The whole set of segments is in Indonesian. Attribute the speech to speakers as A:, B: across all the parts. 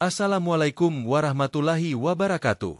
A: Assalamualaikum warahmatullahi wabarakatuh.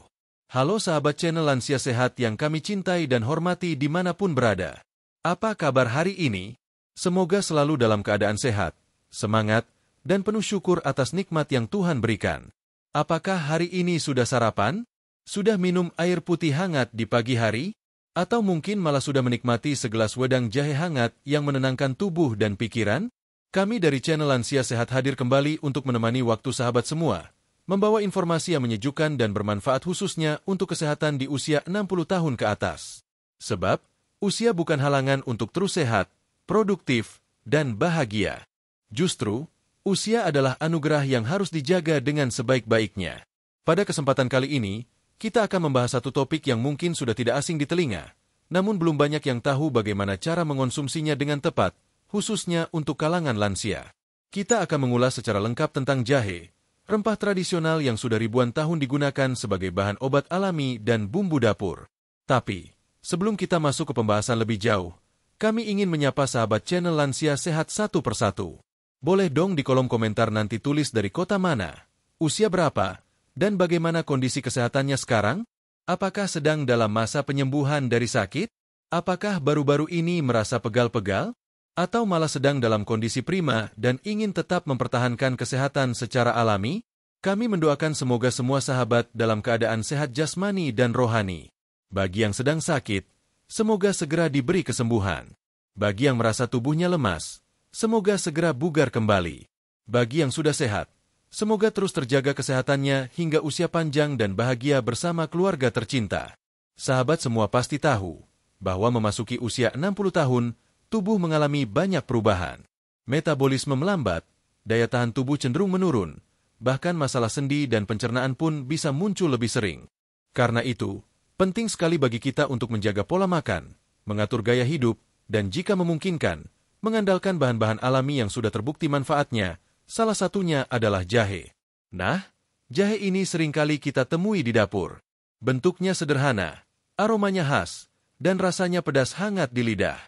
A: Halo sahabat channel Lansia Sehat yang kami cintai dan hormati dimanapun berada. Apa kabar hari ini? Semoga selalu dalam keadaan sehat, semangat, dan penuh syukur atas nikmat yang Tuhan berikan. Apakah hari ini sudah sarapan? Sudah minum air putih hangat di pagi hari? Atau mungkin malah sudah menikmati segelas wedang jahe hangat yang menenangkan tubuh dan pikiran? Kami dari channel Lansia Sehat hadir kembali untuk menemani waktu sahabat semua, membawa informasi yang menyejukkan dan bermanfaat khususnya untuk kesehatan di usia 60 tahun ke atas. Sebab, usia bukan halangan untuk terus sehat, produktif, dan bahagia. Justru, usia adalah anugerah yang harus dijaga dengan sebaik-baiknya. Pada kesempatan kali ini, kita akan membahas satu topik yang mungkin sudah tidak asing di telinga, namun belum banyak yang tahu bagaimana cara mengonsumsinya dengan tepat, khususnya untuk kalangan lansia. Kita akan mengulas secara lengkap tentang jahe, rempah tradisional yang sudah ribuan tahun digunakan sebagai bahan obat alami dan bumbu dapur. Tapi, sebelum kita masuk ke pembahasan lebih jauh, kami ingin menyapa sahabat channel Lansia Sehat satu persatu. Boleh dong di kolom komentar nanti tulis dari kota mana, usia berapa, dan bagaimana kondisi kesehatannya sekarang? Apakah sedang dalam masa penyembuhan dari sakit? Apakah baru-baru ini merasa pegal-pegal? Atau malah sedang dalam kondisi prima dan ingin tetap mempertahankan kesehatan secara alami? Kami mendoakan semoga semua sahabat dalam keadaan sehat jasmani dan rohani. Bagi yang sedang sakit, semoga segera diberi kesembuhan. Bagi yang merasa tubuhnya lemas, semoga segera bugar kembali. Bagi yang sudah sehat, semoga terus terjaga kesehatannya hingga usia panjang dan bahagia bersama keluarga tercinta. Sahabat semua pasti tahu bahwa memasuki usia 60 tahun, tubuh mengalami banyak perubahan. Metabolisme melambat, daya tahan tubuh cenderung menurun, bahkan masalah sendi dan pencernaan pun bisa muncul lebih sering. Karena itu, penting sekali bagi kita untuk menjaga pola makan, mengatur gaya hidup, dan jika memungkinkan, mengandalkan bahan-bahan alami yang sudah terbukti manfaatnya, salah satunya adalah jahe. Nah, jahe ini seringkali kita temui di dapur. Bentuknya sederhana, aromanya khas, dan rasanya pedas hangat di lidah.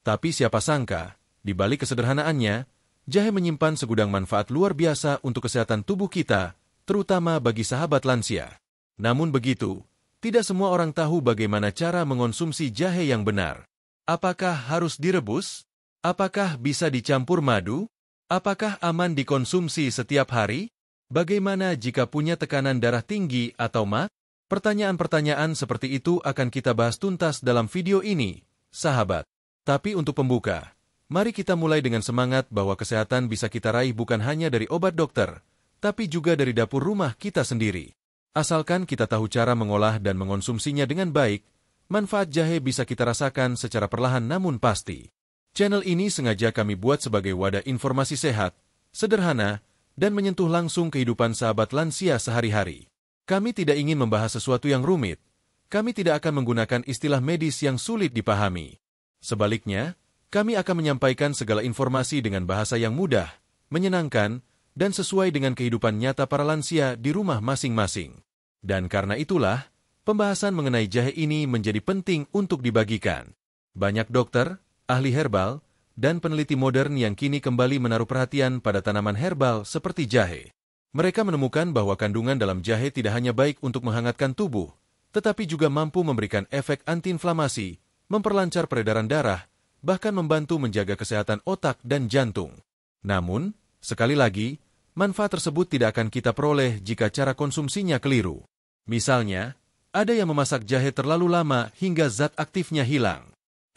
A: Tapi siapa sangka, di balik kesederhanaannya, jahe menyimpan segudang manfaat luar biasa untuk kesehatan tubuh kita, terutama bagi sahabat lansia. Namun begitu, tidak semua orang tahu bagaimana cara mengonsumsi jahe yang benar. Apakah harus direbus? Apakah bisa dicampur madu? Apakah aman dikonsumsi setiap hari? Bagaimana jika punya tekanan darah tinggi atau MA? Pertanyaan-pertanyaan seperti itu akan kita bahas tuntas dalam video ini, sahabat. Tapi untuk pembuka, mari kita mulai dengan semangat bahwa kesehatan bisa kita raih bukan hanya dari obat dokter, tapi juga dari dapur rumah kita sendiri. Asalkan kita tahu cara mengolah dan mengonsumsinya dengan baik, manfaat jahe bisa kita rasakan secara perlahan namun pasti. Channel ini sengaja kami buat sebagai wadah informasi sehat, sederhana, dan menyentuh langsung kehidupan sahabat lansia sehari-hari. Kami tidak ingin membahas sesuatu yang rumit. Kami tidak akan menggunakan istilah medis yang sulit dipahami. Sebaliknya, kami akan menyampaikan segala informasi dengan bahasa yang mudah, menyenangkan, dan sesuai dengan kehidupan nyata para lansia di rumah masing-masing. Dan karena itulah, pembahasan mengenai jahe ini menjadi penting untuk dibagikan. Banyak dokter, ahli herbal, dan peneliti modern yang kini kembali menaruh perhatian pada tanaman herbal seperti jahe. Mereka menemukan bahwa kandungan dalam jahe tidak hanya baik untuk menghangatkan tubuh, tetapi juga mampu memberikan efek antiinflamasi, memperlancar peredaran darah, bahkan membantu menjaga kesehatan otak dan jantung. Namun, sekali lagi, manfaat tersebut tidak akan kita peroleh jika cara konsumsinya keliru. Misalnya, ada yang memasak jahe terlalu lama hingga zat aktifnya hilang.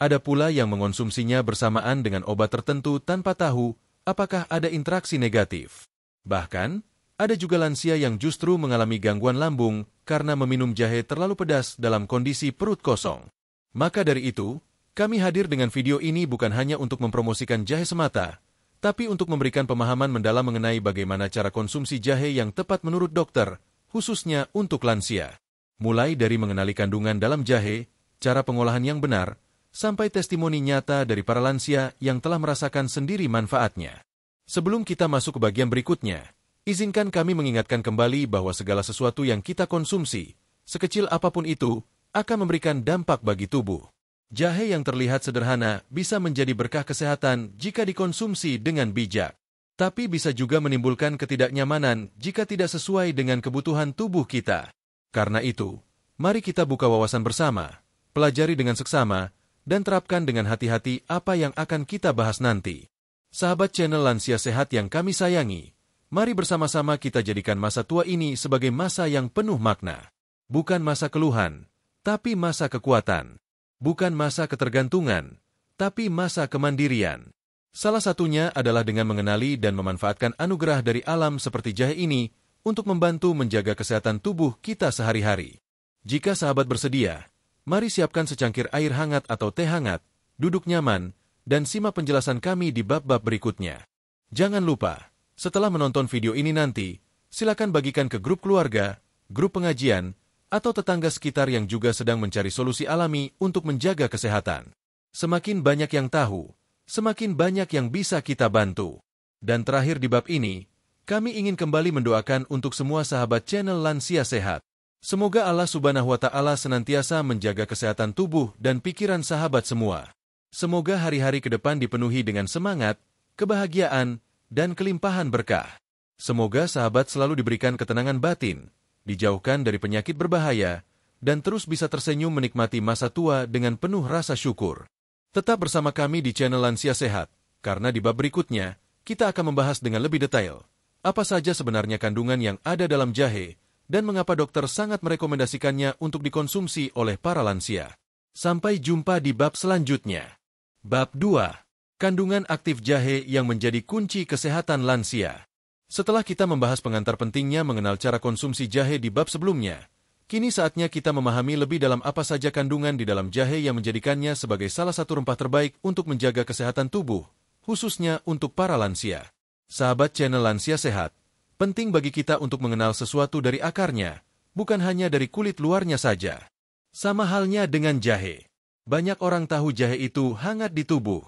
A: Ada pula yang mengonsumsinya bersamaan dengan obat tertentu tanpa tahu apakah ada interaksi negatif. Bahkan, ada juga lansia yang justru mengalami gangguan lambung karena meminum jahe terlalu pedas dalam kondisi perut kosong. Maka dari itu, kami hadir dengan video ini bukan hanya untuk mempromosikan jahe semata, tapi untuk memberikan pemahaman mendalam mengenai bagaimana cara konsumsi jahe yang tepat menurut dokter, khususnya untuk lansia. Mulai dari mengenali kandungan dalam jahe, cara pengolahan yang benar, sampai testimoni nyata dari para lansia yang telah merasakan sendiri manfaatnya. Sebelum kita masuk ke bagian berikutnya, izinkan kami mengingatkan kembali bahwa segala sesuatu yang kita konsumsi, sekecil apapun itu, akan memberikan dampak bagi tubuh. Jahe yang terlihat sederhana bisa menjadi berkah kesehatan jika dikonsumsi dengan bijak. Tapi bisa juga menimbulkan ketidaknyamanan jika tidak sesuai dengan kebutuhan tubuh kita. Karena itu, mari kita buka wawasan bersama, pelajari dengan seksama, dan terapkan dengan hati-hati apa yang akan kita bahas nanti. Sahabat channel Lansia Sehat yang kami sayangi, mari bersama-sama kita jadikan masa tua ini sebagai masa yang penuh makna. Bukan masa keluhan, tapi masa kekuatan. Bukan masa ketergantungan, tapi masa kemandirian. Salah satunya adalah dengan mengenali dan memanfaatkan anugerah dari alam seperti jahe ini untuk membantu menjaga kesehatan tubuh kita sehari-hari. Jika sahabat bersedia, mari siapkan secangkir air hangat atau teh hangat, duduk nyaman, dan simak penjelasan kami di bab-bab berikutnya. Jangan lupa, setelah menonton video ini nanti, silakan bagikan ke grup keluarga, grup pengajian, atau tetangga sekitar yang juga sedang mencari solusi alami untuk menjaga kesehatan. Semakin banyak yang tahu, semakin banyak yang bisa kita bantu. Dan terakhir di bab ini, kami ingin kembali mendoakan untuk semua sahabat channel Lansia Sehat. Semoga Allah Subhanahu wa Ta'ala senantiasa menjaga kesehatan tubuh dan pikiran sahabat semua. Semoga hari-hari ke depan dipenuhi dengan semangat, kebahagiaan, dan kelimpahan berkah. Semoga sahabat selalu diberikan ketenangan batin, dijauhkan dari penyakit berbahaya, dan terus bisa tersenyum menikmati masa tua dengan penuh rasa syukur. Tetap bersama kami di channel Lansia Sehat, karena di bab berikutnya, kita akan membahas dengan lebih detail apa saja sebenarnya kandungan yang ada dalam jahe, dan mengapa dokter sangat merekomendasikannya untuk dikonsumsi oleh para lansia. Sampai jumpa di bab selanjutnya. Bab 2. Kandungan aktif jahe yang menjadi kunci kesehatan lansia. Setelah kita membahas pengantar pentingnya mengenal cara konsumsi jahe di bab sebelumnya, kini saatnya kita memahami lebih dalam apa saja kandungan di dalam jahe yang menjadikannya sebagai salah satu rempah terbaik untuk menjaga kesehatan tubuh, khususnya untuk para lansia. Sahabat channel Lansia Sehat, penting bagi kita untuk mengenal sesuatu dari akarnya, bukan hanya dari kulit luarnya saja. Sama halnya dengan jahe. Banyak orang tahu jahe itu hangat di tubuh,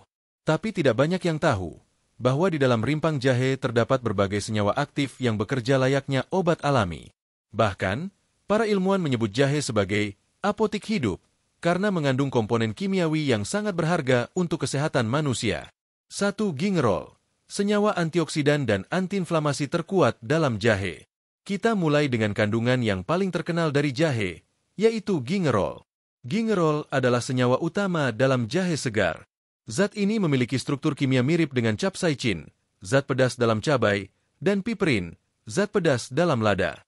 A: tapi tidak banyak yang tahu bahwa di dalam rimpang jahe terdapat berbagai senyawa aktif yang bekerja layaknya obat alami. Bahkan, para ilmuwan menyebut jahe sebagai apotik hidup karena mengandung komponen kimiawi yang sangat berharga untuk kesehatan manusia. 1. Gingerol, senyawa antioksidan dan antiinflamasi terkuat dalam jahe. Kita mulai dengan kandungan yang paling terkenal dari jahe, yaitu gingerol. Gingerol adalah senyawa utama dalam jahe segar. Zat ini memiliki struktur kimia mirip dengan capsaicin, zat pedas dalam cabai, dan piperin, zat pedas dalam lada.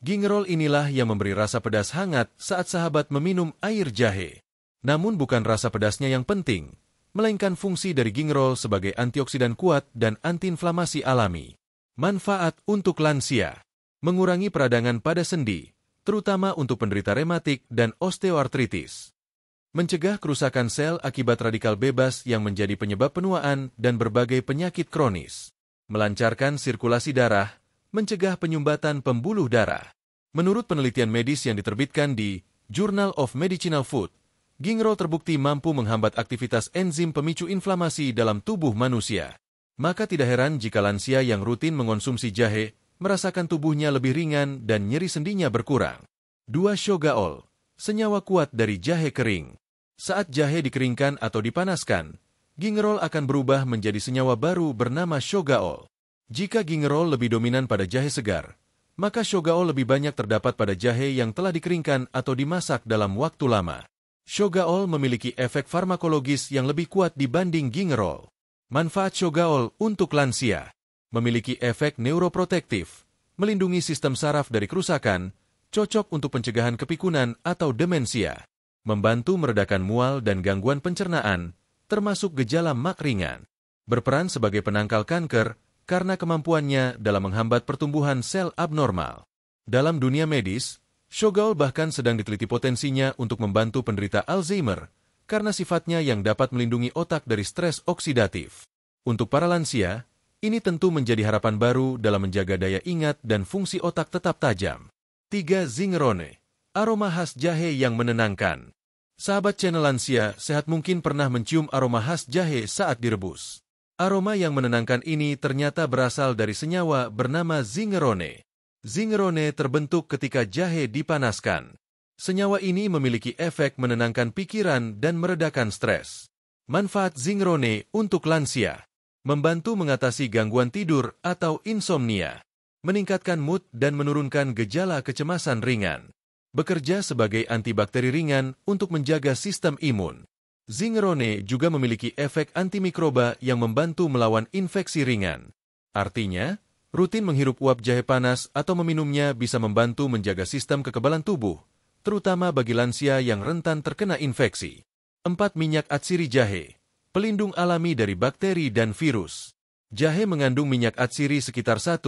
A: Gingerol inilah yang memberi rasa pedas hangat saat sahabat meminum air jahe. Namun bukan rasa pedasnya yang penting, melainkan fungsi dari gingerol sebagai antioksidan kuat dan antiinflamasi alami. Manfaat untuk lansia: mengurangi peradangan pada sendi, terutama untuk penderita rematik dan osteoartritis. Mencegah kerusakan sel akibat radikal bebas yang menjadi penyebab penuaan dan berbagai penyakit kronis. Melancarkan sirkulasi darah, mencegah penyumbatan pembuluh darah. Menurut penelitian medis yang diterbitkan di Journal of Medicinal Food, gingerol terbukti mampu menghambat aktivitas enzim pemicu inflamasi dalam tubuh manusia. Maka tidak heran jika lansia yang rutin mengonsumsi jahe merasakan tubuhnya lebih ringan dan nyeri sendinya berkurang. 2. Shogaol, senyawa kuat dari jahe kering. Saat jahe dikeringkan atau dipanaskan, gingerol akan berubah menjadi senyawa baru bernama shogaol. Jika gingerol lebih dominan pada jahe segar, maka shogaol lebih banyak terdapat pada jahe yang telah dikeringkan atau dimasak dalam waktu lama. Shogaol memiliki efek farmakologis yang lebih kuat dibanding gingerol. Manfaat shogaol untuk lansia: memiliki efek neuroprotektif, melindungi sistem saraf dari kerusakan, cocok untuk pencegahan kepikunan atau demensia, membantu meredakan mual dan gangguan pencernaan, termasuk gejala mak ringan, berperan sebagai penangkal kanker karena kemampuannya dalam menghambat pertumbuhan sel abnormal. Dalam dunia medis, shogaol bahkan sedang diteliti potensinya untuk membantu penderita Alzheimer karena sifatnya yang dapat melindungi otak dari stres oksidatif. Untuk para lansia, ini tentu menjadi harapan baru dalam menjaga daya ingat dan fungsi otak tetap tajam. 3. Zingerone, aroma khas jahe yang menenangkan. Sahabat channel Lansia Sehat mungkin pernah mencium aroma khas jahe saat direbus. Aroma yang menenangkan ini ternyata berasal dari senyawa bernama zingerone. Zingerone terbentuk ketika jahe dipanaskan. Senyawa ini memiliki efek menenangkan pikiran dan meredakan stres. Manfaat zingerone untuk lansia: membantu mengatasi gangguan tidur atau insomnia, meningkatkan mood dan menurunkan gejala kecemasan ringan, bekerja sebagai antibakteri ringan untuk menjaga sistem imun. Zingerone juga memiliki efek antimikroba yang membantu melawan infeksi ringan. Artinya, rutin menghirup uap jahe panas atau meminumnya bisa membantu menjaga sistem kekebalan tubuh, terutama bagi lansia yang rentan terkena infeksi. 4. Minyak atsiri jahe, pelindung alami dari bakteri dan virus. Jahe mengandung minyak atsiri sekitar 1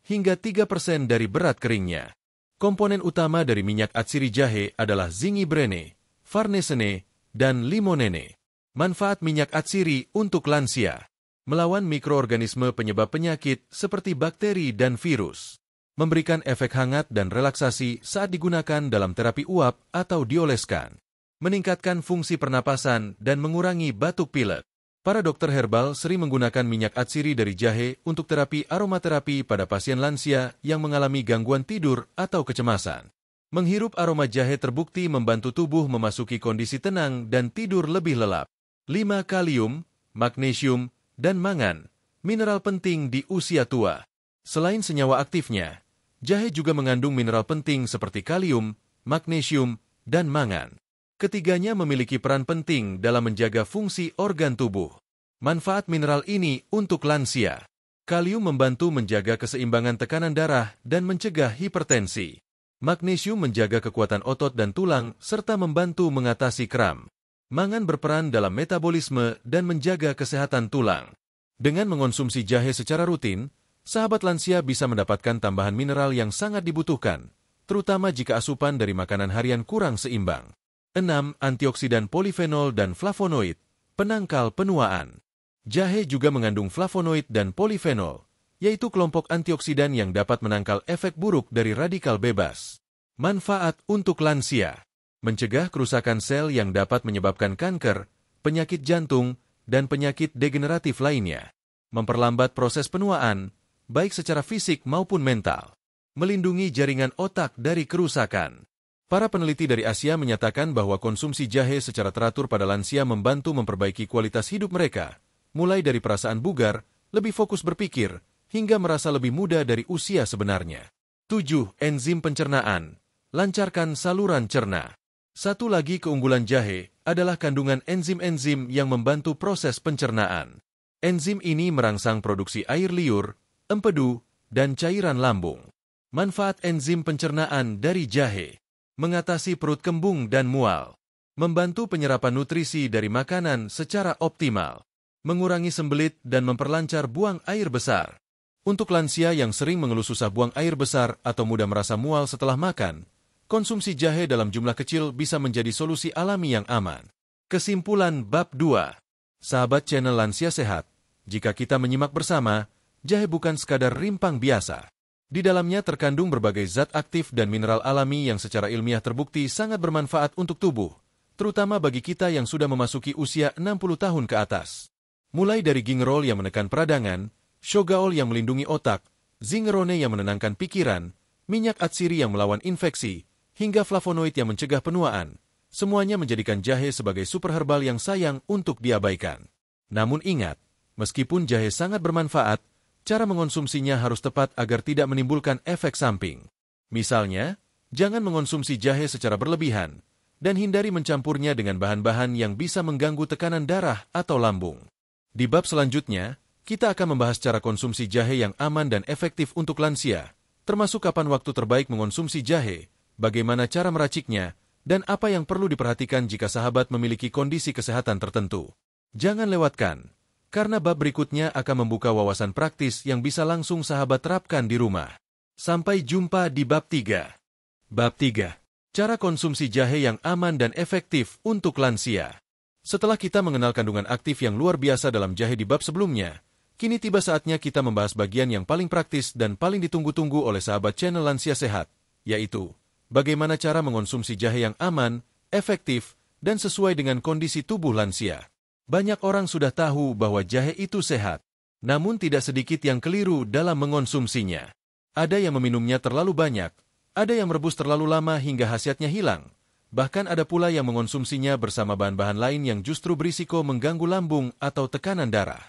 A: hingga 3% dari berat keringnya. Komponen utama dari minyak atsiri jahe adalah zingibrene, farnesene, dan limonene. Manfaat minyak atsiri untuk lansia: melawan mikroorganisme penyebab penyakit seperti bakteri dan virus, memberikan efek hangat dan relaksasi saat digunakan dalam terapi uap atau dioleskan, meningkatkan fungsi pernapasan dan mengurangi batuk pilek. Para dokter herbal sering menggunakan minyak atsiri dari jahe untuk terapi aromaterapi pada pasien lansia yang mengalami gangguan tidur atau kecemasan. Menghirup aroma jahe terbukti membantu tubuh memasuki kondisi tenang dan tidur lebih lelap. 5. Kalium, magnesium, dan mangan, mineral penting di usia tua. Selain senyawa aktifnya, jahe juga mengandung mineral penting seperti kalium, magnesium, dan mangan. Ketiganya memiliki peran penting dalam menjaga fungsi organ tubuh. Manfaat mineral ini untuk lansia: kalium membantu menjaga keseimbangan tekanan darah dan mencegah hipertensi. Magnesium menjaga kekuatan otot dan tulang serta membantu mengatasi kram. Mangan berperan dalam metabolisme dan menjaga kesehatan tulang. Dengan mengonsumsi jahe secara rutin, sahabat lansia bisa mendapatkan tambahan mineral yang sangat dibutuhkan, terutama jika asupan dari makanan harian kurang seimbang. 6. Antioksidan polifenol dan flavonoid, penangkal penuaan. Jahe juga mengandung flavonoid dan polifenol, yaitu kelompok antioksidan yang dapat menangkal efek buruk dari radikal bebas. Manfaat untuk lansia: mencegah kerusakan sel yang dapat menyebabkan kanker, penyakit jantung, dan penyakit degeneratif lainnya. Memperlambat proses penuaan, baik secara fisik maupun mental. Melindungi jaringan otak dari kerusakan. Para peneliti dari Asia menyatakan bahwa konsumsi jahe secara teratur pada lansia membantu memperbaiki kualitas hidup mereka, mulai dari perasaan bugar, lebih fokus berpikir, hingga merasa lebih muda dari usia sebenarnya. 7. Enzim pencernaan, lancarkan saluran cerna. Satu lagi keunggulan jahe adalah kandungan enzim-enzim yang membantu proses pencernaan. Enzim ini merangsang produksi air liur, empedu, dan cairan lambung. Manfaat enzim pencernaan dari jahe: mengatasi perut kembung dan mual, membantu penyerapan nutrisi dari makanan secara optimal, mengurangi sembelit dan memperlancar buang air besar. Untuk lansia yang sering mengeluh susah buang air besar atau mudah merasa mual setelah makan, konsumsi jahe dalam jumlah kecil bisa menjadi solusi alami yang aman. Kesimpulan bab 2. Sahabat channel Lansia Sehat, jika kita menyimak bersama, jahe bukan sekadar rimpang biasa. Di dalamnya terkandung berbagai zat aktif dan mineral alami yang secara ilmiah terbukti sangat bermanfaat untuk tubuh, terutama bagi kita yang sudah memasuki usia 60 tahun ke atas. Mulai dari gingerol yang menekan peradangan, shogaol yang melindungi otak, zingerone yang menenangkan pikiran, minyak atsiri yang melawan infeksi, hingga flavonoid yang mencegah penuaan, semuanya menjadikan jahe sebagai super herbal yang sayang untuk diabaikan. Namun ingat, meskipun jahe sangat bermanfaat, cara mengonsumsinya harus tepat agar tidak menimbulkan efek samping. Misalnya, jangan mengonsumsi jahe secara berlebihan, dan hindari mencampurnya dengan bahan-bahan yang bisa mengganggu tekanan darah atau lambung. Di bab selanjutnya, kita akan membahas cara konsumsi jahe yang aman dan efektif untuk lansia, termasuk kapan waktu terbaik mengonsumsi jahe, bagaimana cara meraciknya, dan apa yang perlu diperhatikan jika sahabat memiliki kondisi kesehatan tertentu. Jangan lewatkan, karena bab berikutnya akan membuka wawasan praktis yang bisa langsung sahabat terapkan di rumah. Sampai jumpa di bab 3. Bab 3. Cara konsumsi jahe yang aman dan efektif untuk lansia. Setelah kita mengenal kandungan aktif yang luar biasa dalam jahe di bab sebelumnya, kini tiba saatnya kita membahas bagian yang paling praktis dan paling ditunggu-tunggu oleh sahabat channel Lansia Sehat, yaitu bagaimana cara mengonsumsi jahe yang aman, efektif, dan sesuai dengan kondisi tubuh lansia. Banyak orang sudah tahu bahwa jahe itu sehat, namun tidak sedikit yang keliru dalam mengonsumsinya. Ada yang meminumnya terlalu banyak, ada yang merebus terlalu lama hingga khasiatnya hilang, bahkan ada pula yang mengonsumsinya bersama bahan-bahan lain yang justru berisiko mengganggu lambung atau tekanan darah.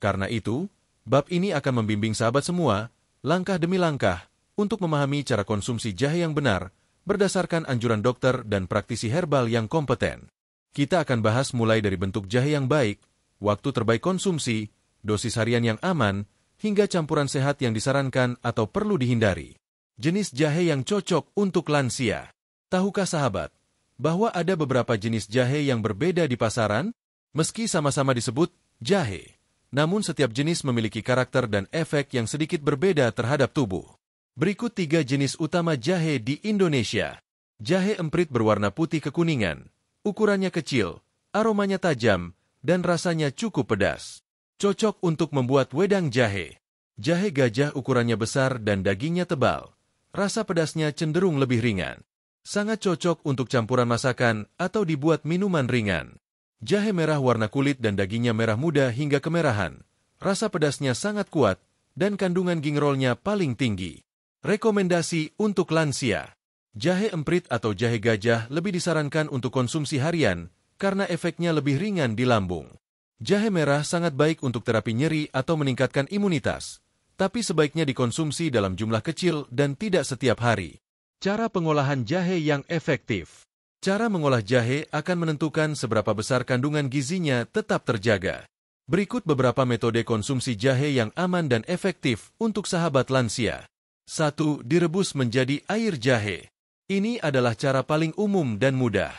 A: Karena itu, bab ini akan membimbing sahabat semua, langkah demi langkah, untuk memahami cara konsumsi jahe yang benar, berdasarkan anjuran dokter dan praktisi herbal yang kompeten. Kita akan bahas mulai dari bentuk jahe yang baik, waktu terbaik konsumsi, dosis harian yang aman, hingga campuran sehat yang disarankan atau perlu dihindari. Jenis jahe yang cocok untuk lansia. Tahukah sahabat, bahwa ada beberapa jenis jahe yang berbeda di pasaran? Meski sama-sama disebut jahe, namun setiap jenis memiliki karakter dan efek yang sedikit berbeda terhadap tubuh. Berikut 3 jenis utama jahe di Indonesia. Jahe emprit berwarna putih kekuningan, ukurannya kecil, aromanya tajam, dan rasanya cukup pedas. Cocok untuk membuat wedang jahe. Jahe gajah ukurannya besar dan dagingnya tebal. Rasa pedasnya cenderung lebih ringan. Sangat cocok untuk campuran masakan atau dibuat minuman ringan. Jahe merah warna kulit dan dagingnya merah muda hingga kemerahan. Rasa pedasnya sangat kuat dan kandungan gingerolnya paling tinggi. Rekomendasi untuk lansia. Jahe emprit atau jahe gajah lebih disarankan untuk konsumsi harian karena efeknya lebih ringan di lambung. Jahe merah sangat baik untuk terapi nyeri atau meningkatkan imunitas, tapi sebaiknya dikonsumsi dalam jumlah kecil dan tidak setiap hari. Cara pengolahan jahe yang efektif. Cara mengolah jahe akan menentukan seberapa besar kandungan gizinya tetap terjaga. Berikut beberapa metode konsumsi jahe yang aman dan efektif untuk sahabat lansia. 1. Direbus menjadi air jahe. Ini adalah cara paling umum dan mudah.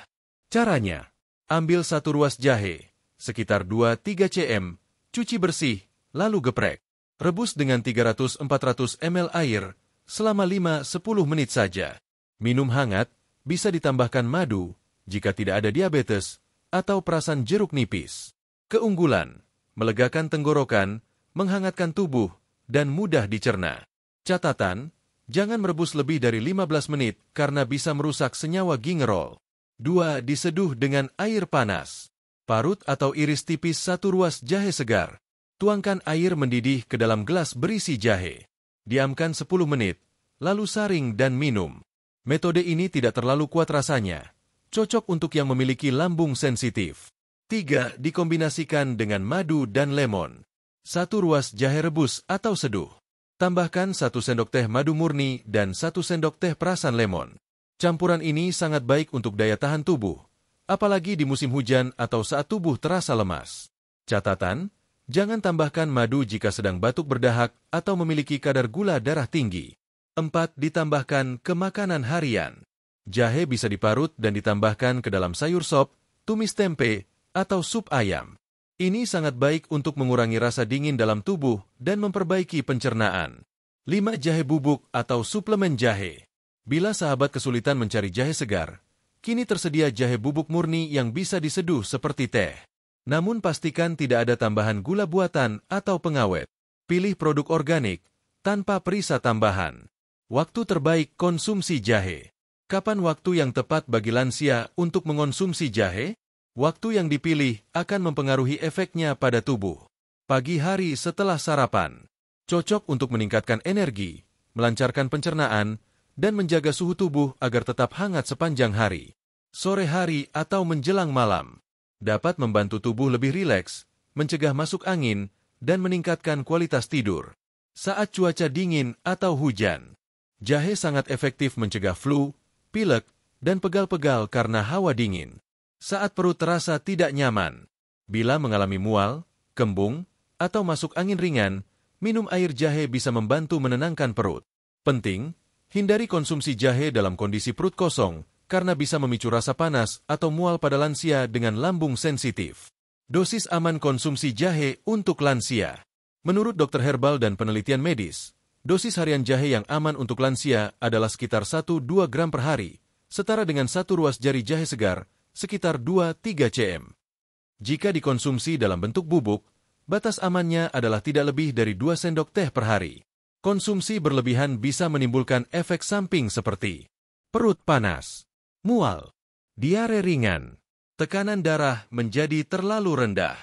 A: Caranya, ambil 1 ruas jahe, sekitar 2-3 cm, cuci bersih, lalu geprek. Rebus dengan 300-400 ml air selama 5-10 menit saja. Minum hangat, bisa ditambahkan madu jika tidak ada diabetes atau perasan jeruk nipis. Keunggulan, melegakan tenggorokan, menghangatkan tubuh, dan mudah dicerna. Catatan, jangan merebus lebih dari 15 menit karena bisa merusak senyawa gingerol. 2. Diseduh dengan air panas. Parut atau iris tipis 1 ruas jahe segar. Tuangkan air mendidih ke dalam gelas berisi jahe. Diamkan 10 menit, lalu saring dan minum. Metode ini tidak terlalu kuat rasanya. Cocok untuk yang memiliki lambung sensitif. 3. Dikombinasikan dengan madu dan lemon. 1 ruas jahe rebus atau seduh. Tambahkan 1 sendok teh madu murni dan 1 sendok teh perasan lemon. Campuran ini sangat baik untuk daya tahan tubuh, apalagi di musim hujan atau saat tubuh terasa lemas. Catatan, jangan tambahkan madu jika sedang batuk berdahak atau memiliki kadar gula darah tinggi. 4. Ditambahkan ke makanan harian. Jahe bisa diparut dan ditambahkan ke dalam sayur sop, tumis tempe, atau sup ayam. Ini sangat baik untuk mengurangi rasa dingin dalam tubuh dan memperbaiki pencernaan. 5. Jahe bubuk atau suplemen jahe. Bila sahabat kesulitan mencari jahe segar, kini tersedia jahe bubuk murni yang bisa diseduh seperti teh. Namun pastikan tidak ada tambahan gula buatan atau pengawet. Pilih produk organik, tanpa perisa tambahan. Waktu terbaik konsumsi jahe. Kapan waktu yang tepat bagi lansia untuk mengonsumsi jahe? Waktu yang dipilih akan mempengaruhi efeknya pada tubuh. Pagi hari setelah sarapan. Cocok untuk meningkatkan energi, melancarkan pencernaan, dan menjaga suhu tubuh agar tetap hangat sepanjang hari. Sore hari atau menjelang malam. Dapat membantu tubuh lebih rileks, mencegah masuk angin, dan meningkatkan kualitas tidur. Saat cuaca dingin atau hujan, jahe sangat efektif mencegah flu, pilek, dan pegal-pegal karena hawa dingin. Saat perut terasa tidak nyaman, bila mengalami mual, kembung, atau masuk angin ringan, minum air jahe bisa membantu menenangkan perut. Penting, hindari konsumsi jahe dalam kondisi perut kosong, karena bisa memicu rasa panas atau mual pada lansia dengan lambung sensitif. Dosis aman konsumsi jahe untuk lansia. Menurut dokter herbal dan penelitian medis, dosis harian jahe yang aman untuk lansia adalah sekitar 1-2 gram per hari, setara dengan 1 ruas jari jahe segar, sekitar 2-3 cm. Jika dikonsumsi dalam bentuk bubuk, batas amannya adalah tidak lebih dari 2 sendok teh per hari. Konsumsi berlebihan bisa menimbulkan efek samping seperti perut panas, mual, diare ringan, tekanan darah menjadi terlalu rendah.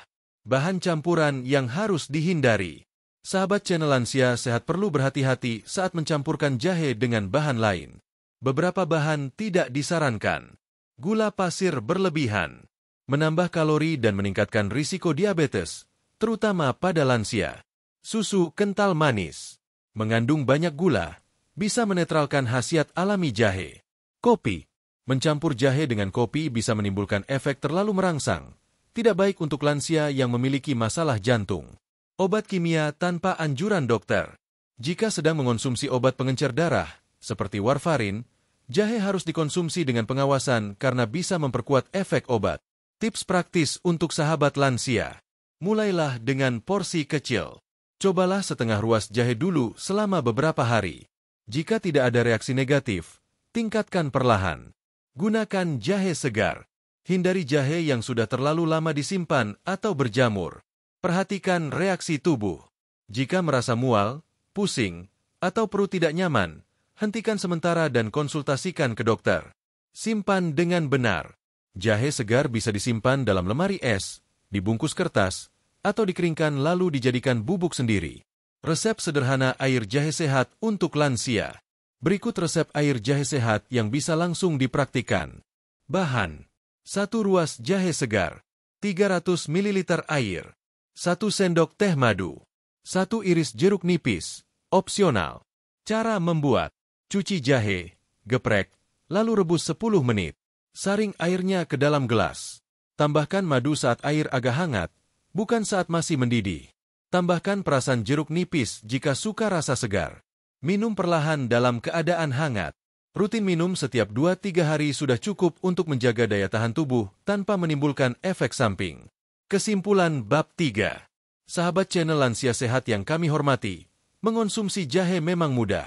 A: Bahan campuran yang harus dihindari. Sahabat channel Lansia Sehat perlu berhati-hati saat mencampurkan jahe dengan bahan lain. Beberapa bahan tidak disarankan. Gula pasir berlebihan, menambah kalori dan meningkatkan risiko diabetes, terutama pada lansia. Susu kental manis, mengandung banyak gula, bisa menetralkan khasiat alami jahe. Kopi, mencampur jahe dengan kopi bisa menimbulkan efek terlalu merangsang, tidak baik untuk lansia yang memiliki masalah jantung. Obat kimia tanpa anjuran dokter. Jika sedang mengonsumsi obat pengencer darah, seperti warfarin, jahe harus dikonsumsi dengan pengawasan karena bisa memperkuat efek obat. Tips praktis untuk sahabat lansia. Mulailah dengan porsi kecil. Cobalah setengah ruas jahe dulu selama beberapa hari. Jika tidak ada reaksi negatif, tingkatkan perlahan. Gunakan jahe segar. Hindari jahe yang sudah terlalu lama disimpan atau berjamur. Perhatikan reaksi tubuh. Jika merasa mual, pusing, atau perut tidak nyaman, hentikan sementara dan konsultasikan ke dokter. Simpan dengan benar. Jahe segar bisa disimpan dalam lemari es, dibungkus kertas, atau dikeringkan lalu dijadikan bubuk sendiri. Resep sederhana air jahe sehat untuk lansia. Berikut resep air jahe sehat yang bisa langsung dipraktikkan. Bahan: 1 ruas jahe segar, 300 ml air, 1 sendok teh madu, 1 iris jeruk nipis, opsional. Cara membuat: cuci jahe, geprek, lalu rebus 10 menit. Saring airnya ke dalam gelas. Tambahkan madu saat air agak hangat, bukan saat masih mendidih. Tambahkan perasan jeruk nipis jika suka rasa segar. Minum perlahan dalam keadaan hangat. Rutin minum setiap 2-3 hari sudah cukup untuk menjaga daya tahan tubuh tanpa menimbulkan efek samping. Kesimpulan bab 3. Sahabat channel Lansia Sehat yang kami hormati, mengonsumsi jahe memang mudah.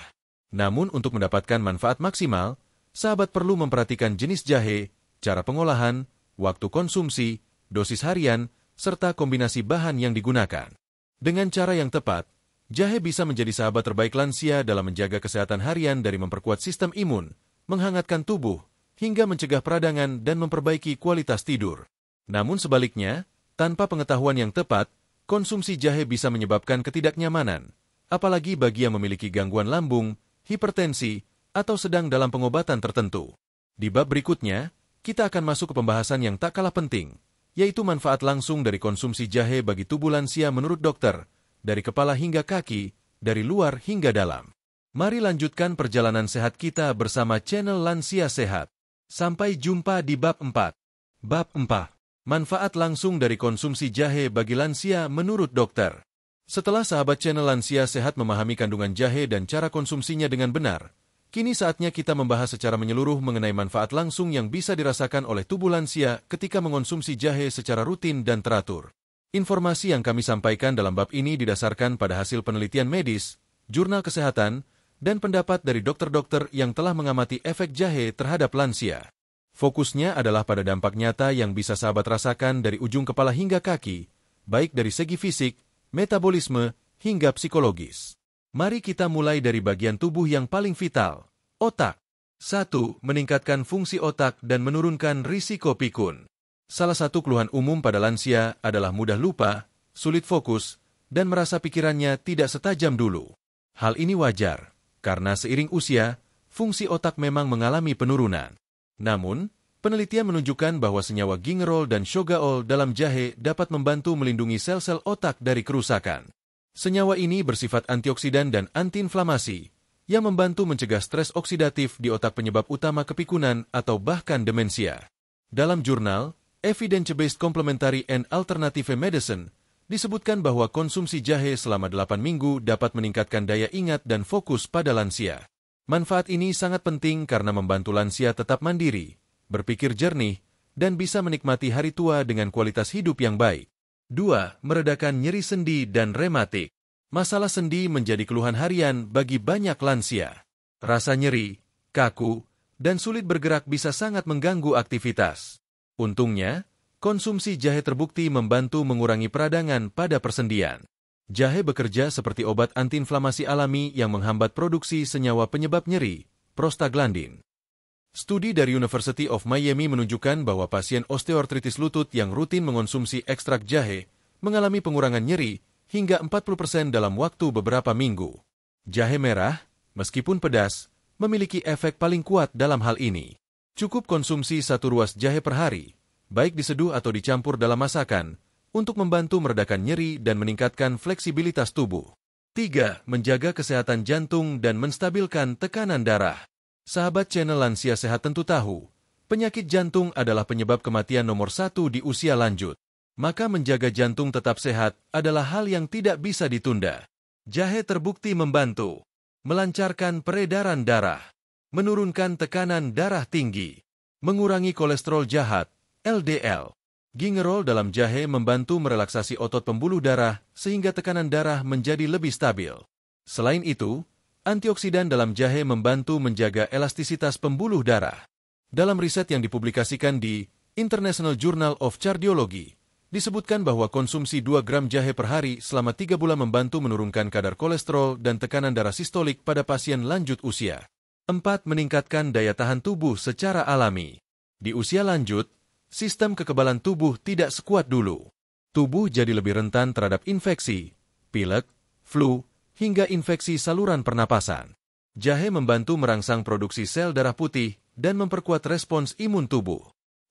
A: Namun untuk mendapatkan manfaat maksimal, sahabat perlu memperhatikan jenis jahe, cara pengolahan, waktu konsumsi, dosis harian, serta kombinasi bahan yang digunakan. Dengan cara yang tepat, jahe bisa menjadi sahabat terbaik lansia dalam menjaga kesehatan harian dari memperkuat sistem imun, menghangatkan tubuh, hingga mencegah peradangan dan memperbaiki kualitas tidur. Namun sebaliknya, tanpa pengetahuan yang tepat, konsumsi jahe bisa menyebabkan ketidaknyamanan, apalagi bagi yang memiliki gangguan lambung, hipertensi, atau sedang dalam pengobatan tertentu. Di bab berikutnya, kita akan masuk ke pembahasan yang tak kalah penting, yaitu manfaat langsung dari konsumsi jahe bagi tubuh lansia menurut dokter, dari kepala hingga kaki, dari luar hingga dalam. Mari lanjutkan perjalanan sehat kita bersama channel Lansia Sehat. Sampai jumpa di bab 4. Bab 4. Manfaat langsung dari konsumsi jahe bagi lansia menurut dokter. Setelah sahabat channel Lansia Sehat memahami kandungan jahe dan cara konsumsinya dengan benar, kini saatnya kita membahas secara menyeluruh mengenai manfaat langsung yang bisa dirasakan oleh tubuh lansia ketika mengonsumsi jahe secara rutin dan teratur. Informasi yang kami sampaikan dalam bab ini didasarkan pada hasil penelitian medis, jurnal kesehatan, dan pendapat dari dokter-dokter yang telah mengamati efek jahe terhadap lansia. Fokusnya adalah pada dampak nyata yang bisa sahabat rasakan dari ujung kepala hingga kaki, baik dari segi fisik, metabolisme, hingga psikologis. Mari kita mulai dari bagian tubuh yang paling vital, otak. 1. Meningkatkan fungsi otak dan menurunkan risiko pikun. Salah satu keluhan umum pada lansia adalah mudah lupa, sulit fokus, dan merasa pikirannya tidak setajam dulu. Hal ini wajar, karena seiring usia, fungsi otak memang mengalami penurunan. Namun, penelitian menunjukkan bahwa senyawa gingerol dan shogaol dalam jahe dapat membantu melindungi sel-sel otak dari kerusakan. Senyawa ini bersifat antioksidan dan antiinflamasi, yang membantu mencegah stres oksidatif di otak penyebab utama kepikunan atau bahkan demensia. Dalam jurnal Evidence-Based Complementary and Alternative Medicine, disebutkan bahwa konsumsi jahe selama 8 minggu dapat meningkatkan daya ingat dan fokus pada lansia. Manfaat ini sangat penting karena membantu lansia tetap mandiri, berpikir jernih, dan bisa menikmati hari tua dengan kualitas hidup yang baik. 2. Meredakan nyeri sendi dan rematik. Masalah sendi menjadi keluhan harian bagi banyak lansia. Rasa nyeri, kaku, dan sulit bergerak bisa sangat mengganggu aktivitas. Untungnya, konsumsi jahe terbukti membantu mengurangi peradangan pada persendian. Jahe bekerja seperti obat antiinflamasi alami yang menghambat produksi senyawa penyebab nyeri, prostaglandin. Studi dari University of Miami menunjukkan bahwa pasien osteoartritis lutut yang rutin mengonsumsi ekstrak jahe mengalami pengurangan nyeri hingga 40% dalam waktu beberapa minggu. Jahe merah, meskipun pedas, memiliki efek paling kuat dalam hal ini. Cukup konsumsi 1 ruas jahe per hari, baik diseduh atau dicampur dalam masakan, untuk membantu meredakan nyeri dan meningkatkan fleksibilitas tubuh. 3. Menjaga kesehatan jantung dan menstabilkan tekanan darah. Sahabat channel Lansia Sehat tentu tahu, penyakit jantung adalah penyebab kematian nomor 1 di usia lanjut. Maka menjaga jantung tetap sehat adalah hal yang tidak bisa ditunda. Jahe terbukti membantu melancarkan peredaran darah, menurunkan tekanan darah tinggi, mengurangi kolesterol jahat, LDL. Gingerol dalam jahe membantu merelaksasi otot pembuluh darah sehingga tekanan darah menjadi lebih stabil. Selain itu, antioksidan dalam jahe membantu menjaga elastisitas pembuluh darah. Dalam riset yang dipublikasikan di International Journal of Cardiology, disebutkan bahwa konsumsi 2 gram jahe per hari selama 3 bulan membantu menurunkan kadar kolesterol dan tekanan darah sistolik pada pasien lanjut usia. 4. Meningkatkan daya tahan tubuh secara alami. Di usia lanjut, sistem kekebalan tubuh tidak sekuat dulu. Tubuh jadi lebih rentan terhadap infeksi, pilek, flu, hingga infeksi saluran pernapasan. Jahe membantu merangsang produksi sel darah putih dan memperkuat respons imun tubuh.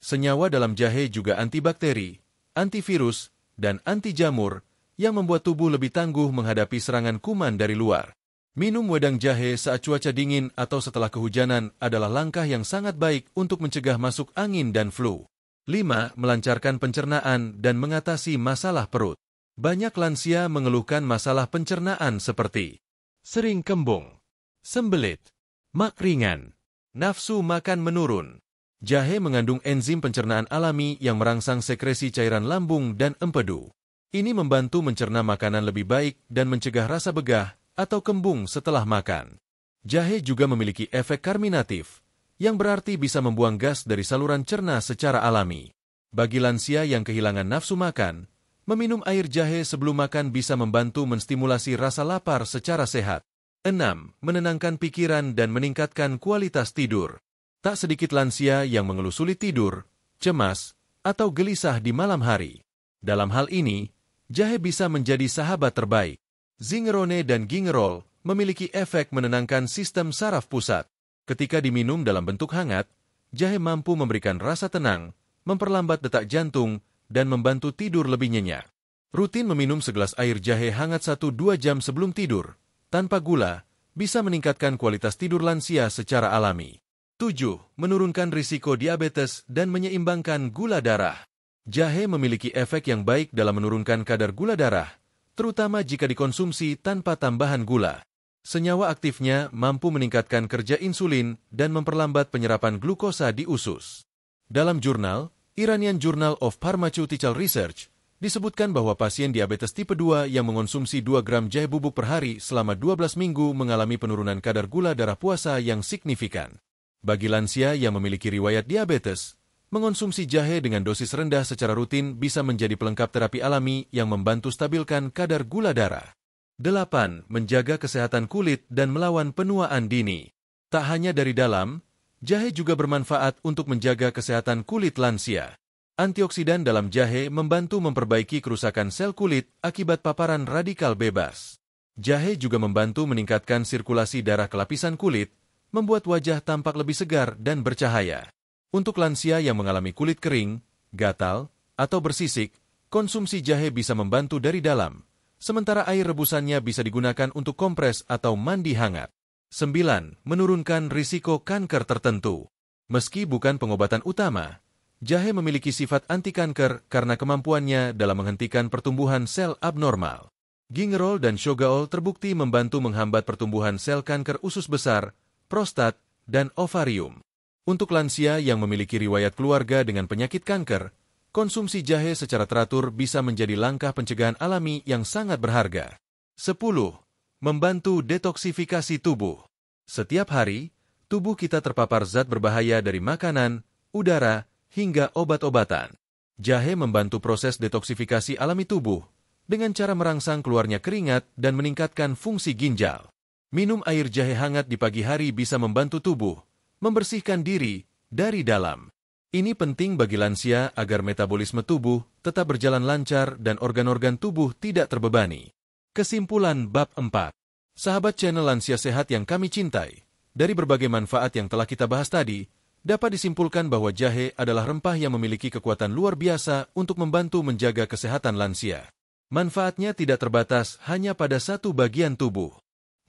A: Senyawa dalam jahe juga antibakteri, antivirus, dan anti jamur yang membuat tubuh lebih tangguh menghadapi serangan kuman dari luar. Minum wedang jahe saat cuaca dingin atau setelah kehujanan adalah langkah yang sangat baik untuk mencegah masuk angin dan flu. 5. Melancarkan pencernaan dan mengatasi masalah perut. Banyak lansia mengeluhkan masalah pencernaan seperti sering kembung, sembelit, mak ringan, nafsu makan menurun. Jahe mengandung enzim pencernaan alami yang merangsang sekresi cairan lambung dan empedu. Ini membantu mencerna makanan lebih baik dan mencegah rasa begah atau kembung setelah makan. Jahe juga memiliki efek karminatif, yang berarti bisa membuang gas dari saluran cerna secara alami. Bagi lansia yang kehilangan nafsu makan, meminum air jahe sebelum makan bisa membantu menstimulasi rasa lapar secara sehat. 6. Menenangkan pikiran dan meningkatkan kualitas tidur. Tak sedikit lansia yang mengeluh sulit tidur, cemas, atau gelisah di malam hari. Dalam hal ini, jahe bisa menjadi sahabat terbaik. Zingerone dan gingerol memiliki efek menenangkan sistem saraf pusat. Ketika diminum dalam bentuk hangat, jahe mampu memberikan rasa tenang, memperlambat detak jantung, dan membantu tidur lebih nyenyak. Rutin meminum segelas air jahe hangat 1-2 jam sebelum tidur, tanpa gula, bisa meningkatkan kualitas tidur lansia secara alami. 7. Menurunkan risiko diabetes dan menyeimbangkan gula darah. Jahe memiliki efek yang baik dalam menurunkan kadar gula darah, terutama jika dikonsumsi tanpa tambahan gula. Senyawa aktifnya mampu meningkatkan kerja insulin dan memperlambat penyerapan glukosa di usus. Dalam jurnal Iranian Journal of Pharmaceutical Research, disebutkan bahwa pasien diabetes tipe 2 yang mengonsumsi 2 gram jahe bubuk per hari selama 12 minggu mengalami penurunan kadar gula darah puasa yang signifikan. Bagi lansia yang memiliki riwayat diabetes, mengonsumsi jahe dengan dosis rendah secara rutin bisa menjadi pelengkap terapi alami yang membantu stabilkan kadar gula darah. 8. Menjaga kesehatan kulit dan melawan penuaan dini. Tak hanya dari dalam, jahe juga bermanfaat untuk menjaga kesehatan kulit lansia. Antioksidan dalam jahe membantu memperbaiki kerusakan sel kulit akibat paparan radikal bebas. Jahe juga membantu meningkatkan sirkulasi darah ke lapisan kulit, membuat wajah tampak lebih segar dan bercahaya. Untuk lansia yang mengalami kulit kering, gatal, atau bersisik, konsumsi jahe bisa membantu dari dalam. Sementara air rebusannya bisa digunakan untuk kompres atau mandi hangat. 9. Menurunkan risiko kanker tertentu. Meski bukan pengobatan utama, jahe memiliki sifat anti-kanker karena kemampuannya dalam menghentikan pertumbuhan sel abnormal. Gingerol dan shogaol terbukti membantu menghambat pertumbuhan sel kanker usus besar, prostat, dan ovarium. Untuk lansia yang memiliki riwayat keluarga dengan penyakit kanker, konsumsi jahe secara teratur bisa menjadi langkah pencegahan alami yang sangat berharga. 10. Membantu detoksifikasi tubuh. Setiap hari, tubuh kita terpapar zat berbahaya dari makanan, udara, hingga obat-obatan. Jahe membantu proses detoksifikasi alami tubuh dengan cara merangsang keluarnya keringat dan meningkatkan fungsi ginjal. Minum air jahe hangat di pagi hari bisa membantu tubuh membersihkan diri dari dalam. Ini penting bagi lansia agar metabolisme tubuh tetap berjalan lancar dan organ-organ tubuh tidak terbebani. Kesimpulan bab 4. Sahabat channel Lansia Sehat yang kami cintai, dari berbagai manfaat yang telah kita bahas tadi, dapat disimpulkan bahwa jahe adalah rempah yang memiliki kekuatan luar biasa untuk membantu menjaga kesehatan lansia. Manfaatnya tidak terbatas hanya pada satu bagian tubuh.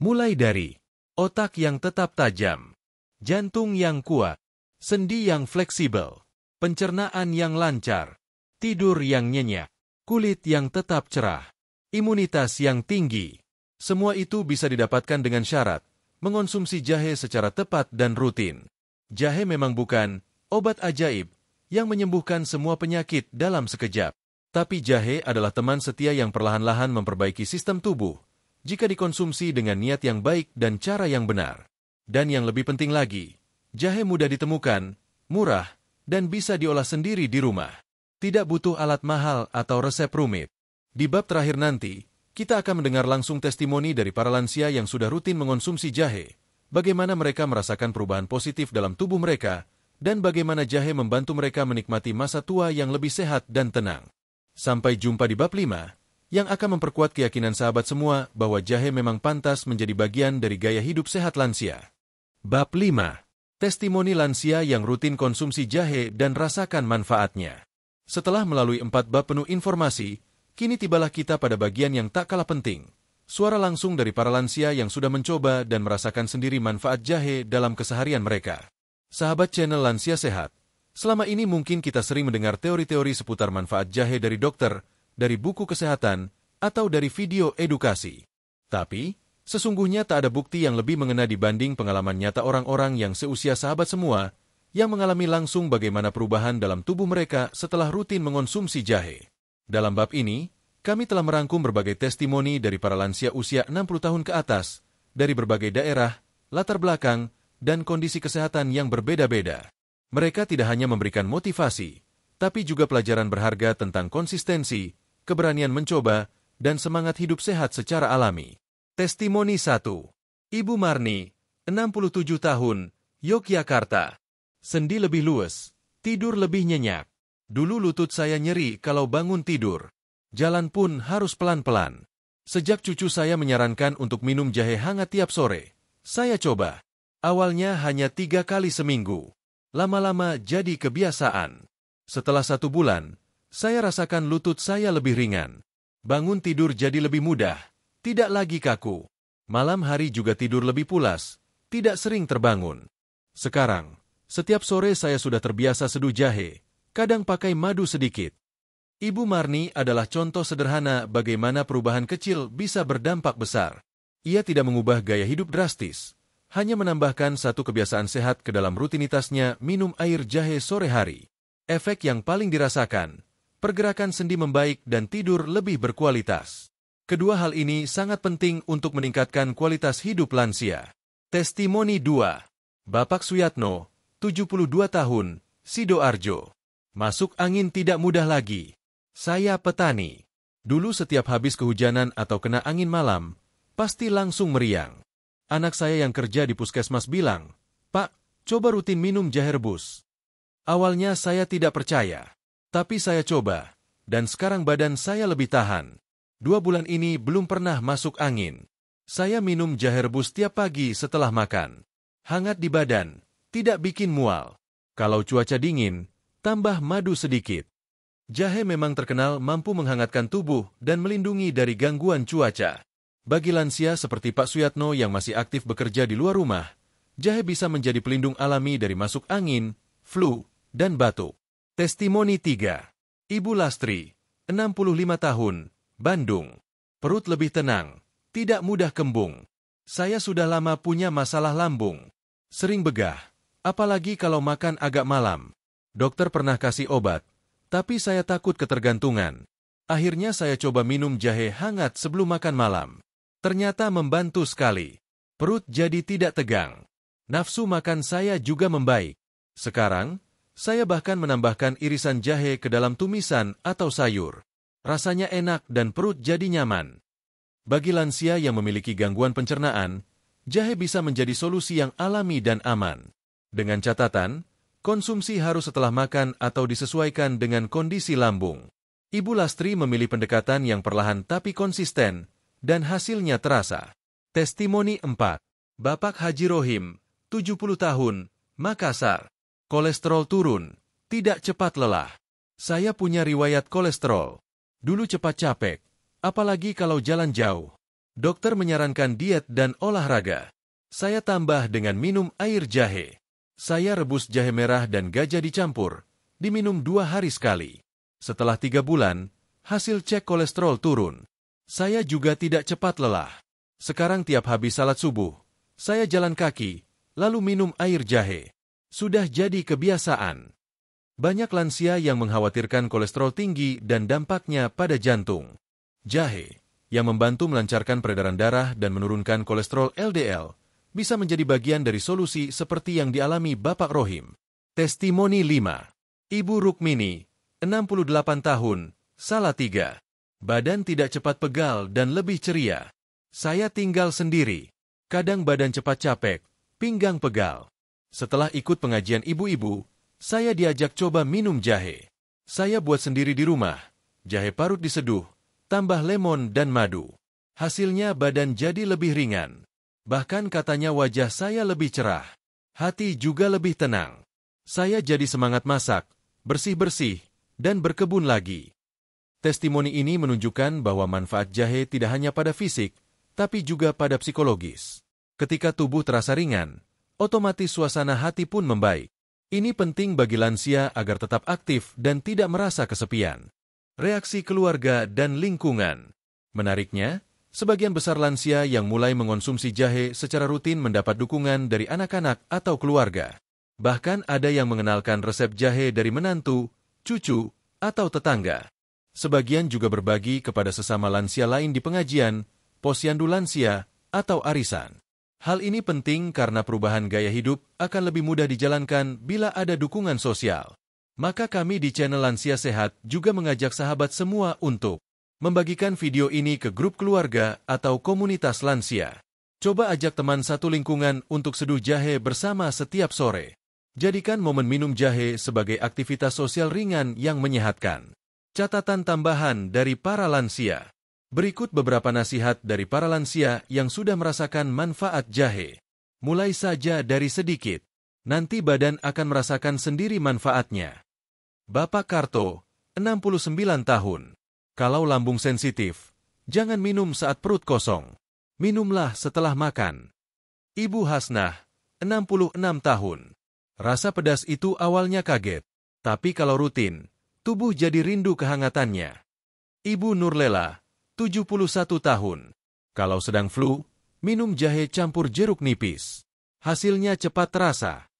A: Mulai dari otak yang tetap tajam, jantung yang kuat, sendi yang fleksibel, pencernaan yang lancar, tidur yang nyenyak, kulit yang tetap cerah, imunitas yang tinggi. Semua itu bisa didapatkan dengan syarat mengonsumsi jahe secara tepat dan rutin. Jahe memang bukan obat ajaib yang menyembuhkan semua penyakit dalam sekejap. Tapi jahe adalah teman setia yang perlahan-lahan memperbaiki sistem tubuh jika dikonsumsi dengan niat yang baik dan cara yang benar. Dan yang lebih penting lagi, jahe mudah ditemukan, murah, dan bisa diolah sendiri di rumah. Tidak butuh alat mahal atau resep rumit. Di bab terakhir nanti, kita akan mendengar langsung testimoni dari para lansia yang sudah rutin mengonsumsi jahe, bagaimana mereka merasakan perubahan positif dalam tubuh mereka, dan bagaimana jahe membantu mereka menikmati masa tua yang lebih sehat dan tenang. Sampai jumpa di bab 5, yang akan memperkuat keyakinan sahabat semua bahwa jahe memang pantas menjadi bagian dari gaya hidup sehat lansia. Bab 5. Testimoni lansia yang rutin konsumsi jahe dan rasakan manfaatnya. Setelah melalui 4 bab penuh informasi, kini tibalah kita pada bagian yang tak kalah penting. Suara langsung dari para lansia yang sudah mencoba dan merasakan sendiri manfaat jahe dalam keseharian mereka. Sahabat channel Lansia Sehat, selama ini mungkin kita sering mendengar teori-teori seputar manfaat jahe dari dokter, dari buku kesehatan, atau dari video edukasi. Tapi, sesungguhnya tak ada bukti yang lebih mengena dibanding pengalaman nyata orang-orang yang seusia sahabat semua, yang mengalami langsung bagaimana perubahan dalam tubuh mereka setelah rutin mengonsumsi jahe. Dalam bab ini, kami telah merangkum berbagai testimoni dari para lansia usia 60 tahun ke atas, dari berbagai daerah, latar belakang, dan kondisi kesehatan yang berbeda-beda. Mereka tidak hanya memberikan motivasi, tapi juga pelajaran berharga tentang konsistensi, keberanian mencoba, dan semangat hidup sehat secara alami. Testimoni 1. Ibu Marni, 67 tahun, Yogyakarta. Sendi lebih luwes, tidur lebih nyenyak. Dulu lutut saya nyeri kalau bangun tidur. Jalan pun harus pelan-pelan. Sejak cucu saya menyarankan untuk minum jahe hangat tiap sore, saya coba. Awalnya hanya 3 kali seminggu. Lama-lama jadi kebiasaan. Setelah 1 bulan, saya rasakan lutut saya lebih ringan. Bangun tidur jadi lebih mudah, tidak lagi kaku. Malam hari juga tidur lebih pulas, tidak sering terbangun. Sekarang, setiap sore saya sudah terbiasa seduh jahe, kadang pakai madu sedikit. Ibu Marni adalah contoh sederhana bagaimana perubahan kecil bisa berdampak besar. Ia tidak mengubah gaya hidup drastis, hanya menambahkan satu kebiasaan sehat ke dalam rutinitasnya minum air jahe sore hari. Efek yang paling dirasakan, pergerakan sendi membaik dan tidur lebih berkualitas. Kedua hal ini sangat penting untuk meningkatkan kualitas hidup lansia. Testimoni 2. Bapak Suyatno, 72 tahun, Sidoarjo. Masuk angin tidak mudah lagi. Saya petani. Dulu setiap habis kehujanan atau kena angin malam, pasti langsung meriang. Anak saya yang kerja di puskesmas bilang, "Pak, coba rutin minum jahe rebus." Awalnya saya tidak percaya, tapi saya coba, dan sekarang badan saya lebih tahan. 2 bulan ini belum pernah masuk angin. Saya minum jahe rebus tiap pagi setelah makan. Hangat di badan, tidak bikin mual. Kalau cuaca dingin, tambah madu sedikit. Jahe memang terkenal mampu menghangatkan tubuh dan melindungi dari gangguan cuaca. Bagi lansia seperti Pak Suyatno yang masih aktif bekerja di luar rumah, jahe bisa menjadi pelindung alami dari masuk angin, flu, dan batuk. Testimoni 3. Ibu Lastri, 65 tahun, Bandung. Perut lebih tenang, tidak mudah kembung. Saya sudah lama punya masalah lambung. Sering begah, apalagi kalau makan agak malam. Dokter pernah kasih obat, tapi saya takut ketergantungan. Akhirnya saya coba minum jahe hangat sebelum makan malam. Ternyata membantu sekali. Perut jadi tidak tegang. Nafsu makan saya juga membaik. Sekarang, saya bahkan menambahkan irisan jahe ke dalam tumisan atau sayur. Rasanya enak dan perut jadi nyaman. Bagi lansia yang memiliki gangguan pencernaan, jahe bisa menjadi solusi yang alami dan aman. Dengan catatan, konsumsi harus setelah makan atau disesuaikan dengan kondisi lambung. Ibu Lastri memilih pendekatan yang perlahan tapi konsisten, dan hasilnya terasa. Testimoni 4. Bapak Haji Rohim, 70 tahun, Makassar. Kolesterol turun, tidak cepat lelah. Saya punya riwayat kolesterol. Dulu cepat capek, apalagi kalau jalan jauh. Dokter menyarankan diet dan olahraga. Saya tambah dengan minum air jahe. Saya rebus jahe merah dan gajah dicampur, diminum 2 hari sekali. Setelah 3 bulan, hasil cek kolesterol turun. Saya juga tidak cepat lelah. Sekarang tiap habis salat subuh, saya jalan kaki, lalu minum air jahe. Sudah jadi kebiasaan. Banyak lansia yang mengkhawatirkan kolesterol tinggi dan dampaknya pada jantung. Jahe, yang membantu melancarkan peredaran darah dan menurunkan kolesterol LDL, bisa menjadi bagian dari solusi seperti yang dialami Bapak Rohim. Testimoni 5. Ibu Rukmini, 68 tahun, Salatiga. Badan tidak cepat pegal dan lebih ceria. Saya tinggal sendiri. Kadang badan cepat capek, pinggang pegal. Setelah ikut pengajian ibu-ibu, saya diajak coba minum jahe. Saya buat sendiri di rumah. Jahe parut diseduh, tambah lemon dan madu. Hasilnya badan jadi lebih ringan. Bahkan katanya wajah saya lebih cerah. Hati juga lebih tenang. Saya jadi semangat masak, bersih-bersih, dan berkebun lagi. Testimoni ini menunjukkan bahwa manfaat jahe tidak hanya pada fisik, tapi juga pada psikologis. Ketika tubuh terasa ringan, otomatis suasana hati pun membaik. Ini penting bagi lansia agar tetap aktif dan tidak merasa kesepian. Reaksi keluarga dan lingkungan. Menariknya, sebagian besar lansia yang mulai mengonsumsi jahe secara rutin mendapat dukungan dari anak-anak atau keluarga. Bahkan ada yang mengenalkan resep jahe dari menantu, cucu, atau tetangga. Sebagian juga berbagi kepada sesama lansia lain di pengajian, posyandu lansia, atau arisan. Hal ini penting karena perubahan gaya hidup akan lebih mudah dijalankan bila ada dukungan sosial. Maka kami di channel Lansia Sehat juga mengajak sahabat semua untuk membagikan video ini ke grup keluarga atau komunitas lansia. Coba ajak teman satu lingkungan untuk seduh jahe bersama setiap sore. Jadikan momen minum jahe sebagai aktivitas sosial ringan yang menyehatkan. Catatan tambahan dari para lansia. Berikut beberapa nasihat dari para lansia yang sudah merasakan manfaat jahe. Mulai saja dari sedikit. Nanti badan akan merasakan sendiri manfaatnya. Bapak Karto, 69 tahun. Kalau lambung sensitif, jangan minum saat perut kosong. Minumlah setelah makan. Ibu Hasnah, 66 tahun. Rasa pedas itu awalnya kaget. Tapi kalau rutin, tubuh jadi rindu kehangatannya. Ibu Nurlela, 71 tahun. Kalau sedang flu, minum jahe campur jeruk nipis. Hasilnya cepat terasa.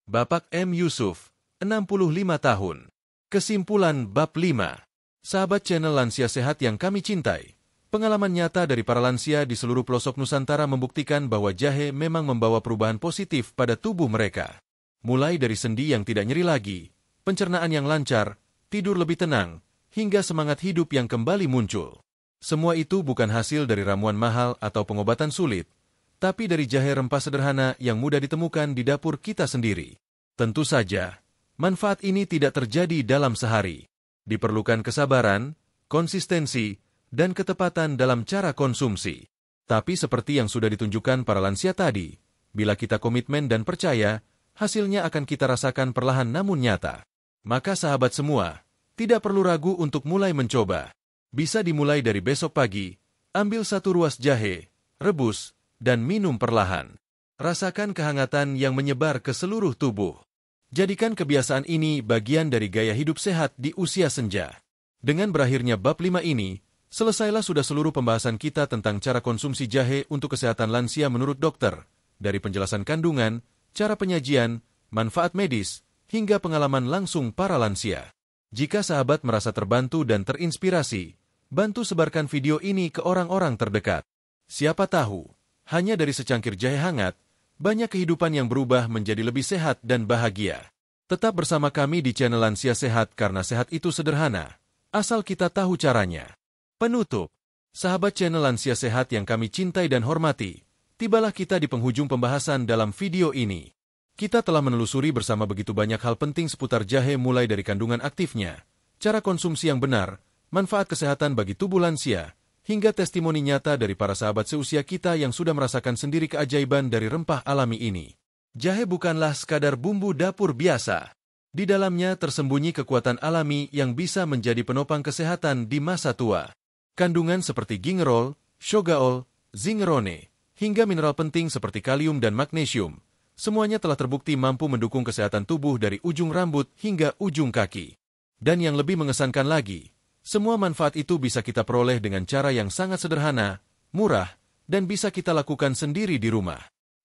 A: Bapak M. Yusuf, 65 tahun. Kesimpulan bab 5. Sahabat channel Lansia Sehat yang kami cintai, pengalaman nyata dari para lansia di seluruh pelosok Nusantara membuktikan bahwa jahe memang membawa perubahan positif pada tubuh mereka. Mulai dari sendi yang tidak nyeri lagi, pencernaan yang lancar, tidur lebih tenang, hingga semangat hidup yang kembali muncul. Semua itu bukan hasil dari ramuan mahal atau pengobatan sulit, tapi dari jahe rempah sederhana yang mudah ditemukan di dapur kita sendiri. Tentu saja, manfaat ini tidak terjadi dalam sehari. Diperlukan kesabaran, konsistensi, dan ketepatan dalam cara konsumsi. Tapi seperti yang sudah ditunjukkan para lansia tadi, bila kita komitmen dan percaya, hasilnya akan kita rasakan perlahan namun nyata. Maka sahabat semua, tidak perlu ragu untuk mulai mencoba. Bisa dimulai dari besok pagi, ambil 1 ruas jahe, rebus, dan minum perlahan. Rasakan kehangatan yang menyebar ke seluruh tubuh. Jadikan kebiasaan ini bagian dari gaya hidup sehat di usia senja. Dengan berakhirnya bab 5 ini, selesailah sudah seluruh pembahasan kita tentang cara konsumsi jahe untuk kesehatan lansia menurut dokter, dari penjelasan kandungan, cara penyajian, manfaat medis, hingga pengalaman langsung para lansia. Jika sahabat merasa terbantu dan terinspirasi, bantu sebarkan video ini ke orang-orang terdekat. Siapa tahu, hanya dari secangkir jahe hangat, banyak kehidupan yang berubah menjadi lebih sehat dan bahagia. Tetap bersama kami di channel Lansia Sehat karena sehat itu sederhana, asal kita tahu caranya. Penutup, sahabat channel Lansia Sehat yang kami cintai dan hormati, tibalah kita di penghujung pembahasan dalam video ini. Kita telah menelusuri bersama begitu banyak hal penting seputar jahe mulai dari kandungan aktifnya, cara konsumsi yang benar, manfaat kesehatan bagi tubuh lansia, hingga testimoni nyata dari para sahabat seusia kita yang sudah merasakan sendiri keajaiban dari rempah alami ini. Jahe bukanlah sekadar bumbu dapur biasa. Di dalamnya tersembunyi kekuatan alami yang bisa menjadi penopang kesehatan di masa tua. Kandungan seperti gingerol, shogaol, zingerone, hingga mineral penting seperti kalium dan magnesium, semuanya telah terbukti mampu mendukung kesehatan tubuh dari ujung rambut hingga ujung kaki. Dan yang lebih mengesankan lagi, semua manfaat itu bisa kita peroleh dengan cara yang sangat sederhana, murah, dan bisa kita lakukan sendiri di rumah.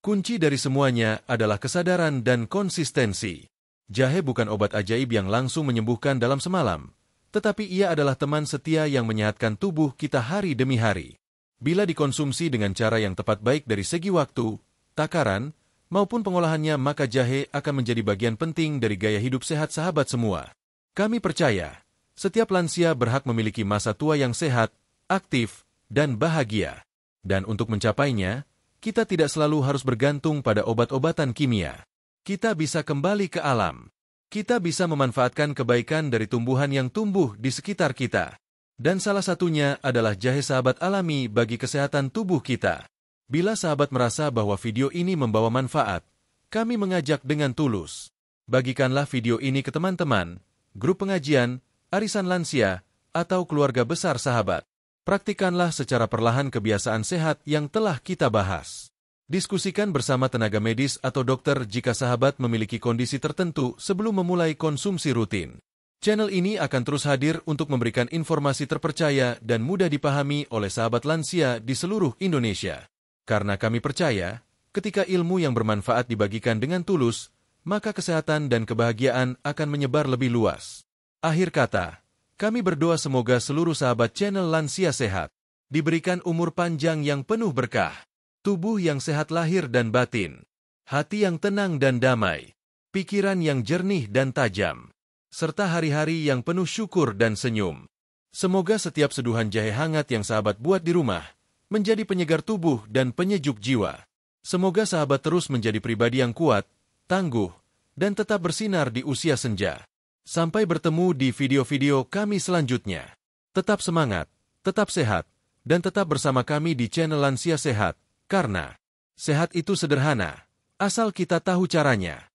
A: Kunci dari semuanya adalah kesadaran dan konsistensi. Jahe bukan obat ajaib yang langsung menyembuhkan dalam semalam, tetapi ia adalah teman setia yang menyehatkan tubuh kita hari demi hari. Bila dikonsumsi dengan cara yang tepat baik dari segi waktu, takaran, maupun pengolahannya, maka jahe akan menjadi bagian penting dari gaya hidup sehat sahabat semua. Kami percaya, setiap lansia berhak memiliki masa tua yang sehat, aktif, dan bahagia. Dan untuk mencapainya, kita tidak selalu harus bergantung pada obat-obatan kimia. Kita bisa kembali ke alam. Kita bisa memanfaatkan kebaikan dari tumbuhan yang tumbuh di sekitar kita. Dan salah satunya adalah jahe sahabat alami bagi kesehatan tubuh kita. Bila sahabat merasa bahwa video ini membawa manfaat, kami mengajak dengan tulus. Bagikanlah video ini ke teman-teman, grup pengajian, arisan lansia, atau keluarga besar sahabat. Praktikanlah secara perlahan kebiasaan sehat yang telah kita bahas. Diskusikan bersama tenaga medis atau dokter jika sahabat memiliki kondisi tertentu sebelum memulai konsumsi rutin. Channel ini akan terus hadir untuk memberikan informasi terpercaya dan mudah dipahami oleh sahabat lansia di seluruh Indonesia. Karena kami percaya, ketika ilmu yang bermanfaat dibagikan dengan tulus, maka kesehatan dan kebahagiaan akan menyebar lebih luas. Akhir kata, kami berdoa semoga seluruh sahabat channel Lansia Sehat diberikan umur panjang yang penuh berkah, tubuh yang sehat lahir dan batin, hati yang tenang dan damai, pikiran yang jernih dan tajam, serta hari-hari yang penuh syukur dan senyum. Semoga setiap seduhan jahe hangat yang sahabat buat di rumah menjadi penyegar tubuh dan penyejuk jiwa. Semoga sahabat terus menjadi pribadi yang kuat, tangguh, dan tetap bersinar di usia senja. Sampai bertemu di video-video kami selanjutnya. Tetap semangat, tetap sehat, dan tetap bersama kami di channel Lansia Sehat. Karena sehat itu sederhana, asal kita tahu caranya.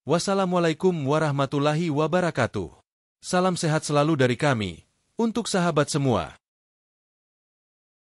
A: Wassalamualaikum warahmatullahi wabarakatuh. Salam sehat selalu dari kami, untuk sahabat semua.